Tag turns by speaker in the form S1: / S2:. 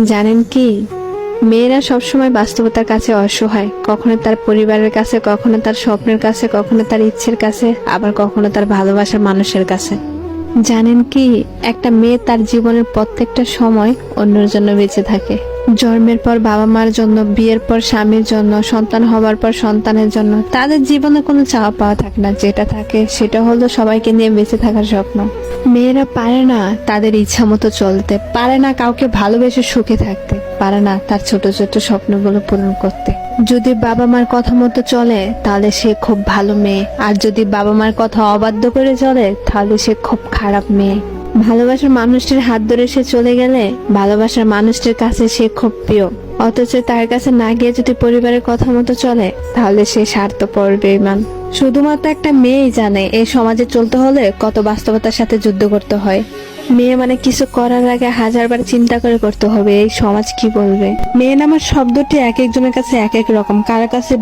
S1: জানেন কি, মেয়েরা সবসময় বাস্তবতার কাছে অসহায়, কখনো তার পরিবারের কাছে, কখনো তার স্বপ্নের কাছে, কখনো তার ইচ্ছের কাছে, আবার কখনো তার ভালোবাসার মানুষের কাছে। জানেন কি, একটা মেয়ে তার জীবনের প্রত্যেকটা সময় অন্যের জন্য বেঁচে থাকে। জন্মের পর বাবা মার জন্য, বিয়ের পর স্বামীর জন্য, সন্তান হবার পর সন্তানের জন্য। তাদের জীবনে কোনো চাওয়া পাওয়া থাকে না, যেটা থাকে সেটা হলো সবাইকে নিয়ে বেঁচে থাকার স্বপ্ন। মেয়েরা পারে না তাদের ইচ্ছা মতো চলতে, পারে না কাউকে ভালোবেসে সুখে থাকতে, পারে না তার ছোট ছোট স্বপ্নগুলো পূরণ করতে। যদি বাবা মার কথা মতো চলে তাহলে সে খুব ভালো মেয়ে, আর যদি বাবা মার কথা অবাধ্য করে চলে তাহলে সে খুব খারাপ মেয়ে। ভালোবাসার মানুষটির হাত ধরে সে চলে গেলে ভালোবাসার মানুষটির কাছে সে খুব প্রিয়, অথচ তার কাছে না গিয়ে যদি পরিবারের কথা মতো চলে তাহলে সে স্বার্থপর বেঈমান। শুধুমাত্র একটা মেয়েই জানে এই সমাজে চলতে হলে কত বাস্তবতার সাথে যুদ্ধ করতে হয়। মেয়ে মানে কিছু করার আগে হাজারবার চিন্তা করে করতে হবে এই সমাজ কি বলবে। মেয়ে নামার শব্দটি এক একজনের কাছে এক এক রকম, কারো কাছে